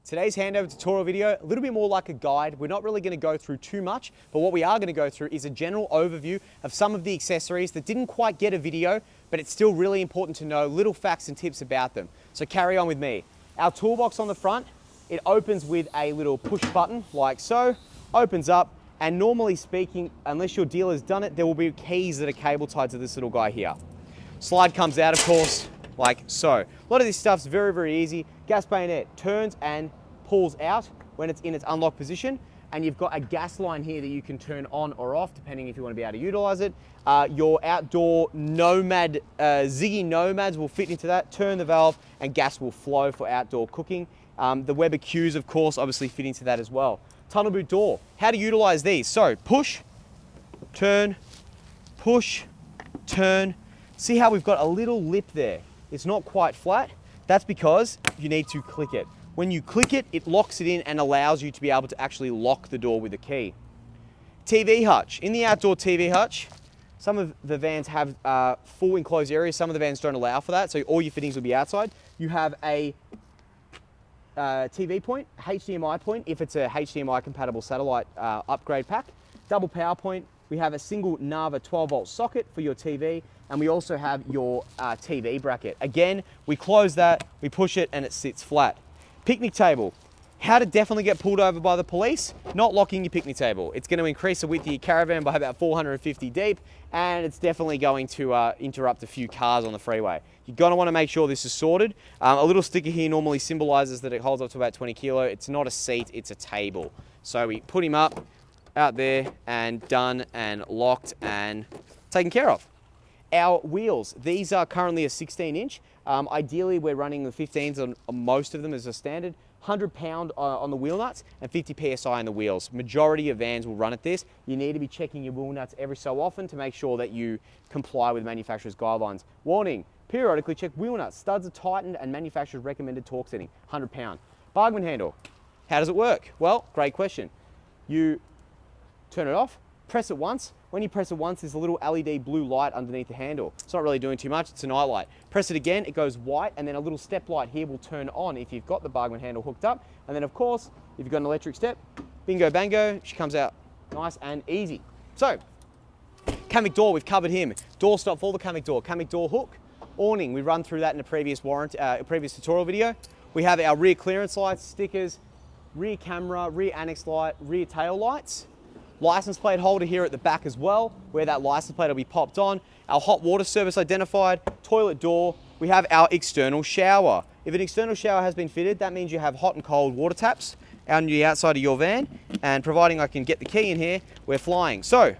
Today's handover tutorial video, a little bit more like a guide. We're not really going to go through too much, but what we are going to go through is a general overview of some of the accessories that didn't quite get a video, but it's still really important to know little facts and tips about them. So carry on with me. Our toolbox on the front, it opens with a little push button like so, opens up, and normally speaking, unless your dealer's done it, there will be keys that are cable tied to this little guy here. Slide comes out, of course, like so. A lot of this stuff's very, very easy. Gas bayonet turns and pulls out when it's in its unlocked position. And you've got a gas line here that you can turn on or off, depending if you want to be able to utilize it. Your outdoor Nomad, Ziggy Nomads will fit into that. Turn the valve and gas will flow for outdoor cooking. The Weber Qs, of course, obviously fit into that as well. Tunnel boot door, how to utilize these. So push, turn, push, turn. See how we've got a little lip there? It's not quite flat. That's because you need to click it. When you click it, it locks it in and allows you to be able to actually lock the door with a key. TV hutch. In the outdoor TV hutch, some of the vans have full enclosed areas. Some of the vans don't allow for that, so all your fittings will be outside. You have a TV point, HDMI point, if it's a HDMI compatible satellite upgrade pack. Double power point. We have a single Nava 12-volt socket for your TV, and we also have your TV bracket. Again, we close that, we push it, and it sits flat. Picnic table. How to definitely get pulled over by the police? Not locking your picnic table. It's going to increase the width of your Caravan by about 450 deep, and it's definitely going to interrupt a few cars on the freeway. You're going to want to make sure this is sorted. A little sticker here normally symbolizes that it holds up to about 20 kilo. It's not a seat, it's a table. So we put him up out there and done and locked and taken care of. Our wheels, these are currently a 16-inch. Ideally, we're running the 15s on most of them as a standard. 100 pound on the wheel nuts and 50 PSI on the wheels. Majority of vans will run at this. You need to be checking your wheel nuts every so often to make sure that you comply with manufacturer's guidelines. Warning, periodically check wheel nuts. Studs are tightened and manufacturer's recommended torque setting, 100 pound. Bargman handle, how does it work? Well, great question. You turn it off, press it once. When you press it once, there's a little LED blue light underneath the handle. It's not really doing too much, it's a night light. Press it again, it goes white, and then a little step light here will turn on if you've got the Bargman handle hooked up. And then of course, if you've got an electric step, bingo bango, she comes out nice and easy. So, Kamiq door, we've covered him. Door stop for the Kamiq door. Kamiq door hook, awning, we run through that in a previous tutorial video. We have our rear clearance lights, stickers, rear camera, rear annex light, rear tail lights. License plate holder here at the back as well, where that license plate will be popped on. Our hot water service identified, toilet door. We have our external shower. If an external shower has been fitted, that means you have hot and cold water taps out on the outside of your van. And providing I can get the key in here, we're flying. So,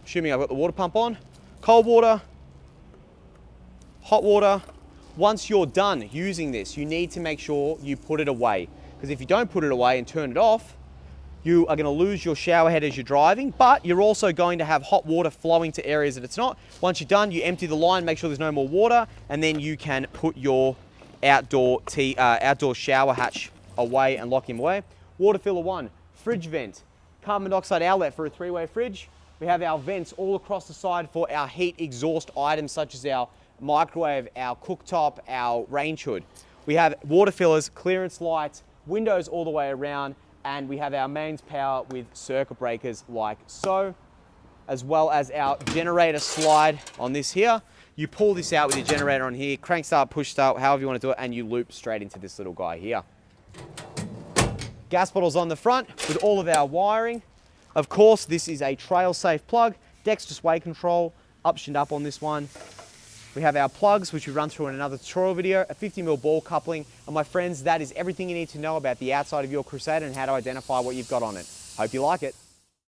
assuming I've got the water pump on, cold water, hot water. Once you're done using this, you need to make sure you put it away. Because if you don't put it away and turn it off, you are going to lose your shower head as you're driving, but you're also going to have hot water flowing to areas that it's not. Once you're done, you empty the line, make sure there's no more water, and then you can put your outdoor shower hatch away and lock him away. Water filler 1, fridge vent, carbon dioxide outlet for a 3-way fridge. We have our vents all across the side for our heat exhaust items such as our microwave, our cooktop, our range hood. We have water fillers, clearance lights, windows all the way around, and we have our mains power with circuit breakers like so, as well as our generator slide on this here. You pull this out with your generator on here, crank start, push start, however you want to do it, and you loop straight into this little guy here. Gas bottles on the front with all of our wiring. Of course, this is a trail safe plug, dexterous way control, optioned up on this one. We have our plugs, which we run through in another tutorial video, a 50mm ball coupling, and my friends, that is everything you need to know about the outside of your Crusader and how to identify what you've got on it. Hope you like it.